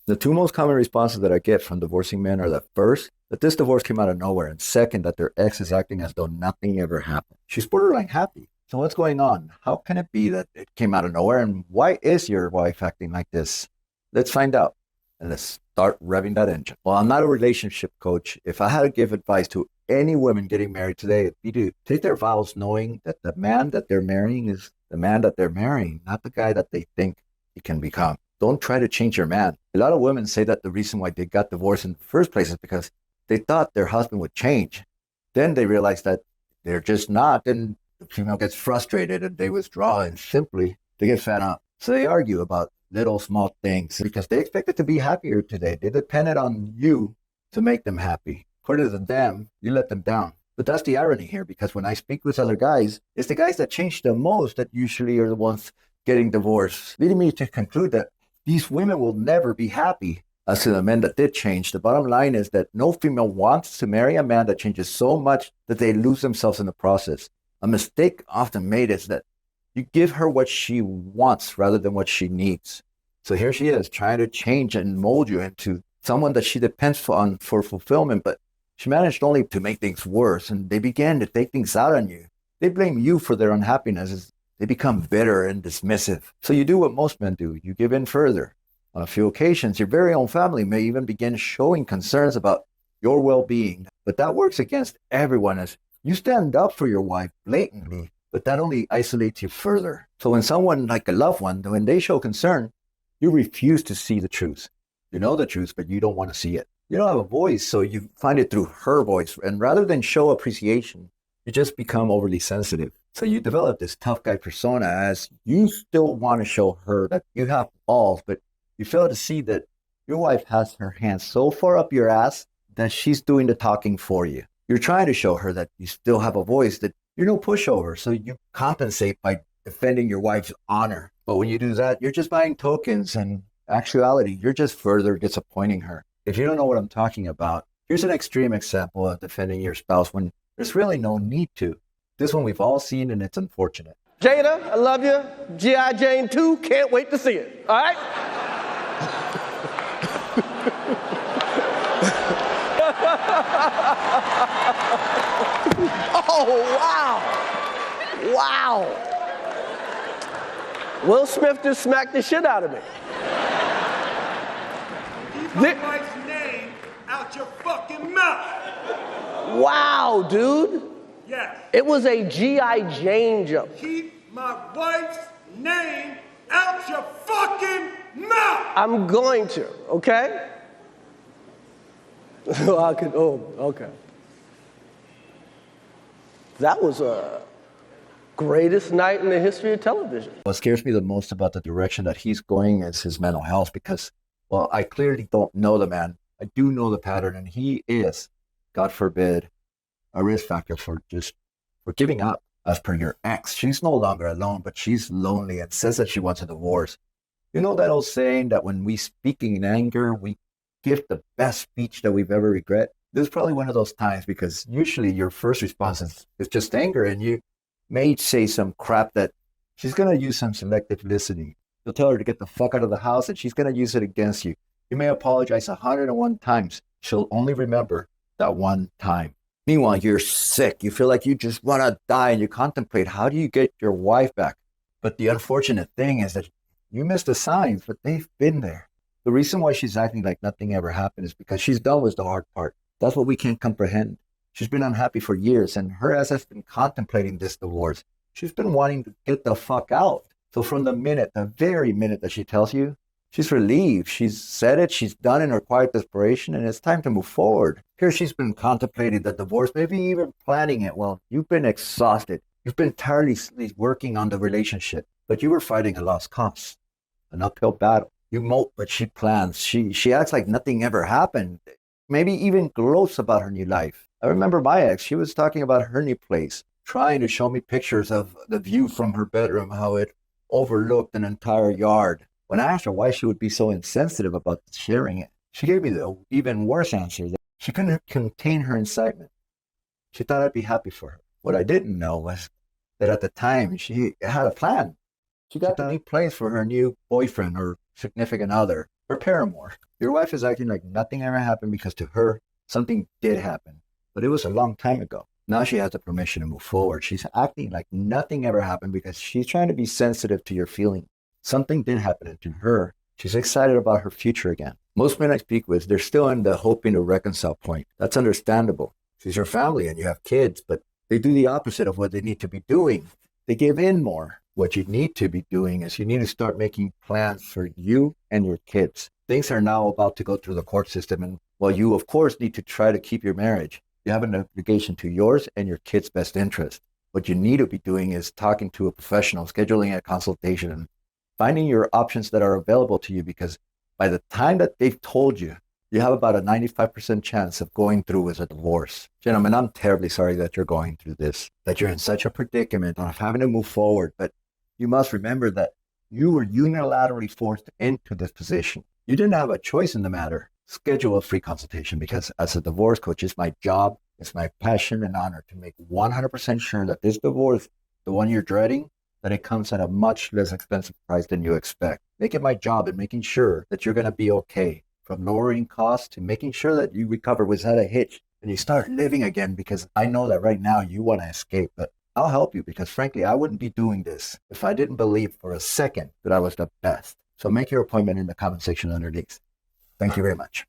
The two most common responses that I get from divorcing men are that first, that this divorce came out of nowhere, and second, that their ex is acting as though nothing ever happened. She's borderline happy. So what's going on? How can it be that it came out of nowhere? And why is your wife acting like this? Let's find out. And let's start revving that engine. Well, I'm not a relationship coach. If I had to give advice to any women getting married today, it'd be to take their vows knowing that the man that they're marrying is the man that they're marrying, not the guy that they think he can become. Don't try to change your man. A lot of women say that the reason why they got divorced in the first place is because they thought their husband would change. Then they realize that they're just not, and the female gets frustrated and they withdraw, and simply they get fed up. So they argue about little small things because they expected to be happier today. They depended on you to make them happy. According to them, you let them down. But that's the irony here, because when I speak with other guys, it's the guys that change the most that usually are the ones getting divorced, leading me to conclude that these women will never be happy. As to the men that did change, the bottom line is that no female wants to marry a man that changes so much that they lose themselves in the process. A mistake often made is that you give her what she wants rather than what she needs. So here she is trying to change and mold you into someone that she depends on for fulfillment, but she managed only to make things worse, and they began to take things out on you. They blame you for their unhappiness. They become bitter and dismissive. So you do what most men do. You give in further. On a few occasions, your very own family may even begin showing concerns about your well-being. But that works against everyone, as you stand up for your wife blatantly, but that only isolates you further. So when someone like a loved one, when they show concern, you refuse to see the truth. You know the truth, but you don't want to see it. You don't have a voice, so you find it through her voice. And rather than show appreciation, you just become overly sensitive. So you develop this tough guy persona, as you still want to show her that you have balls, but you fail to see that your wife has her hands so far up your ass that she's doing the talking for you. You're trying to show her that you still have a voice, that you're no pushover, so you compensate by defending your wife's honor. But when you do that, you're just buying tokens, and actuality, you're just further disappointing her. If you don't know what I'm talking about, here's an extreme example of defending your spouse when there's really no need to. This one we've all seen, and it's unfortunate. Jada, I love you. G.I. Jane 2, can't wait to see it. All right? Oh, wow. Wow. Will Smith just smacked the shit out of me. Keep my wife's name out your fucking mouth. Wow, dude. Yes. It was a G.I. Jane joke. Keep my wife's name out your fucking mouth. I'm going to, okay? Okay. That was a greatest night in the history of television. What scares me the most about the direction that he's going is his mental health, because, well, I clearly don't know the man. I do know the pattern, and he is, God forbid, a risk factor for giving up. As per your ex, she's no longer alone, but she's lonely and says that she wants a divorce. You know that old saying that when we speaking in anger, we give the best speech that we've ever regret? This is probably one of those times, because usually your first response is just anger, and you may say some crap that she's going to use some selective listening. You'll tell her to get the fuck out of the house, and she's going to use it against you. You may apologize 101 times. She'll only remember that one time. Meanwhile, you're sick. You feel like you just want to die, and you contemplate, how do you get your wife back? But the unfortunate thing is that you missed the signs, but they've been there. The reason why she's acting like nothing ever happened is because she's done with the hard part. That's what we can't comprehend. She's been unhappy for years, and her ass has been contemplating this divorce. She's been wanting to get the fuck out. So from the very minute that she tells you, she's relieved. She's said it, she's done in her quiet desperation, and it's time to move forward. Here she's been contemplating the divorce, maybe even planning it. Well, you've been exhausted. You've been tirelessly working on the relationship, but you were fighting a lost cause, an uphill battle. You mope, but she plans. She acts like nothing ever happened. Maybe even gloats about her new life. I remember my ex, she was talking about her new place, trying to show me pictures of the view from her bedroom, how it overlooked an entire yard. When I asked her why she would be so insensitive about sharing it, she gave me the even worse answer, that she couldn't contain her excitement. She thought I'd be happy for her. What I didn't know was that at the time, she had a plan. She got a new place for her new boyfriend or significant other. Her paramour. Your wife is acting like nothing ever happened because to her, something did happen, but it was a long time ago. Now she has the permission to move forward. She's acting like nothing ever happened because she's trying to be sensitive to your feeling. Something did happen to her. She's excited about her future again. Most men I speak with, they're still in the hoping to reconcile point. That's understandable. She's your family and you have kids, but they do the opposite of what they need to be doing. They give in more. What you need to be doing is you need to start making plans for you and your kids. Things are now about to go through the court system, and while you, of course, need to try to keep your marriage, you have an obligation to yours and your kids' best interest. What you need to be doing is talking to a professional, scheduling a consultation, and finding your options that are available to you, because by the time that they've told you, you have about a 95% chance of going through with a divorce. Gentlemen, I'm terribly sorry that you're going through this, that you're in such a predicament of having to move forward, but you must remember that you were unilaterally forced into this position. You didn't have a choice in the matter. Schedule a free consultation, because as a divorce coach, it's my job, it's my passion and honor to make 100% sure that this divorce, the one you're dreading, that it comes at a much less expensive price than you expect. Make it my job in making sure that you're going to be okay, from lowering costs to making sure that you recover without a hitch and you start living again, because I know that right now you want to escape, but I'll help you, because frankly, I wouldn't be doing this if I didn't believe for a second that I was the best. So make your appointment in the comment section underneath. Thank you very much.